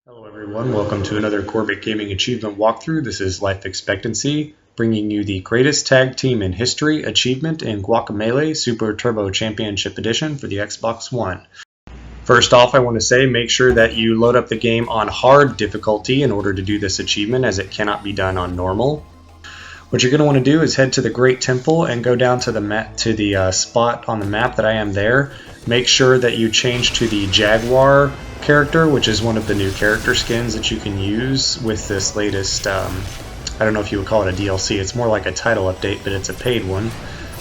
Hello everyone, welcome to another Corbett Gaming Achievement walkthrough. This is Life Expectancy, bringing you the greatest tag team in history achievement in Guacamelee Super Turbo Championship Edition for the Xbox One. First off, I want to say make sure that you load up the game on hard difficulty in order to do this achievement, as it cannot be done on normal. What you're going to want to do is head to the Great Temple and go down to the spot on the map that I am there. Make sure that you change to the Jaguar character, which is one of the new character skins that you can use with this latest, I don't know if you would call it a DLC. It's more like a title update, but it's a paid one.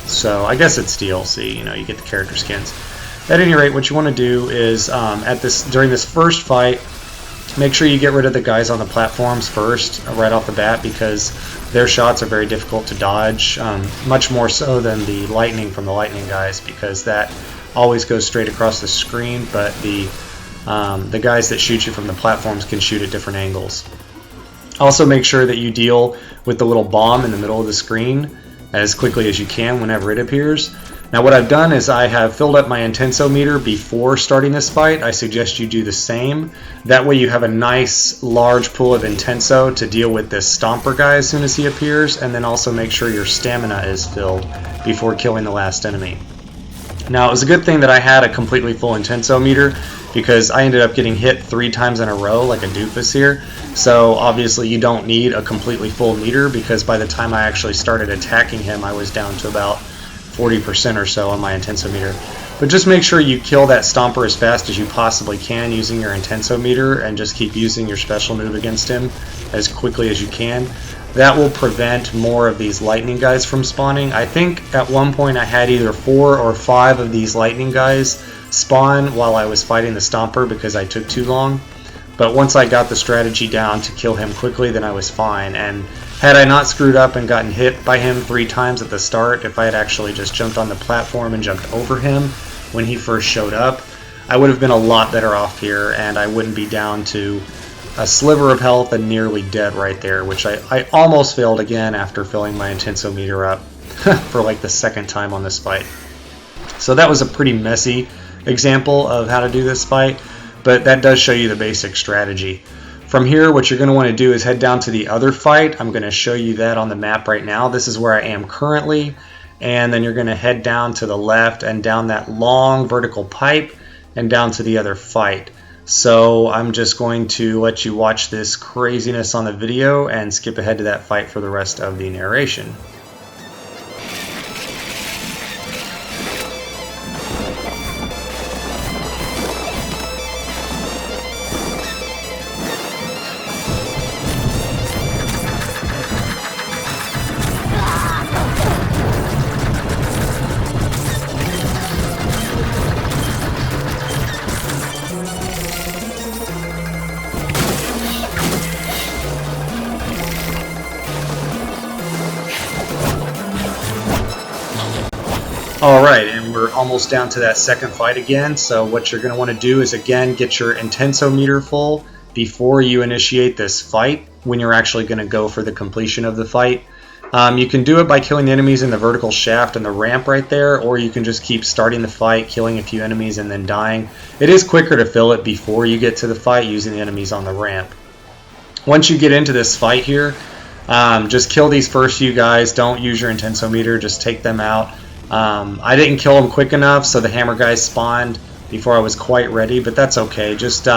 So I guess it's DLC, you get the character skins. At any rate, what you want to do is during this first fight, make sure you get rid of the guys on the platforms first, right off the bat, because their shots are very difficult to dodge, much more so than the lightning from the lightning guys, because that always goes straight across the screen, but the guys that shoot you from the platforms can shoot at different angles. Also, make sure that you deal with the little bomb in the middle of the screen as quickly as you can whenever it appears. Now what I've done is I have filled up my intensometer before starting this fight. I suggest you do the same. That way you have a nice large pool of intenso to deal with this stomper guy as soon as he appears, and then also make sure your stamina is filled before killing the last enemy. Now it was a good thing that I had a completely full intensometer, because I ended up getting hit 3 times in a row like a doofus here. So obviously you don't need a completely full meter, because by the time I actually started attacking him I was down to about 40% or so on my intensometer. But just make sure you kill that stomper as fast as you possibly can using your intensometer, and just keep using your special move against him as quickly as you can. That will prevent more of these lightning guys from spawning. I think at one point I had either 4 or 5 of these lightning guys spawn while I was fighting the stomper because I took too long. But once I got the strategy down to kill him quickly, then I was fine. And had I not screwed up and gotten hit by him 3 times at the start, if I had actually just jumped on the platform and jumped over him when he first showed up, I would have been a lot better off here, and I wouldn't be down to a sliver of health and nearly dead right there, which I almost failed again after filling my intensometer up for like the 2nd time on this fight. So that was a pretty messy example of how to do this fight, but that does show you the basic strategy. From here, what you're going to want to do is head down to the other fight. I'm going to show you that on the map right now. This is where I am currently, and then you're going to head down to the left and down that long vertical pipe and down to the other fight. So I'm just going to let you watch this craziness on the video and skip ahead to that fight for the rest of the narration. Alright, and we're almost down to that 2nd fight again, so what you're going to want to do is again get your intensometer full before you initiate this fight, when you're actually going to go for the completion of the fight. You can do it by killing the enemies in the vertical shaft and the ramp right there, or you can just keep starting the fight, killing a few enemies and then dying. It is quicker to fill it before you get to the fight using the enemies on the ramp. Once you get into this fight here, just kill these first few guys. Don't use your intensometer, just take them out. I didn't kill them quick enough, so the hammer guys spawned before I was quite ready, but that's okay. Just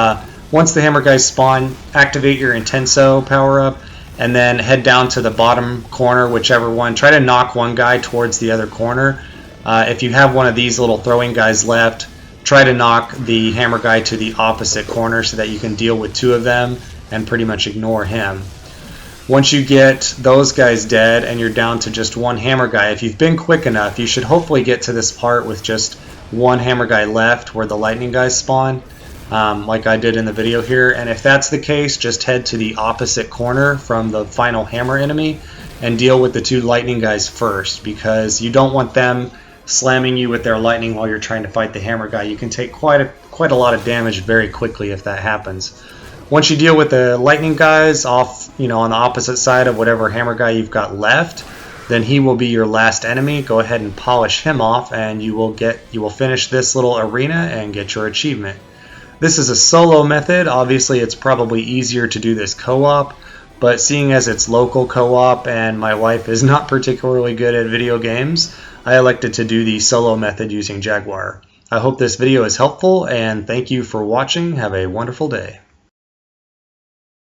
once the hammer guys spawn, activate your intenso power up, and then head down to the bottom corner, whichever one. Try to knock one guy towards the other corner. If you have one of these little throwing guys left, try to knock the hammer guy to the opposite corner so that you can deal with 2 of them and pretty much ignore him. Once you get those guys dead and you're down to just 1 hammer guy, if you've been quick enough, you should hopefully get to this part with just 1 hammer guy left where the lightning guys spawn, like I did in the video here. And if that's the case, just head to the opposite corner from the final hammer enemy and deal with the 2 lightning guys first, because you don't want them slamming you with their lightning while you're trying to fight the hammer guy. You can take quite a lot of damage very quickly if that happens. Once you deal with the lightning guys off, on the opposite side of whatever hammer guy you've got left, then he will be your last enemy. Go ahead and polish him off, and you will finish this little arena and get your achievement. This is a solo method. Obviously, it's probably easier to do this co-op, but seeing as it's local co-op and my wife is not particularly good at video games, I elected to do the solo method using Jaguar. I hope this video is helpful, and thank you for watching. Have a wonderful day.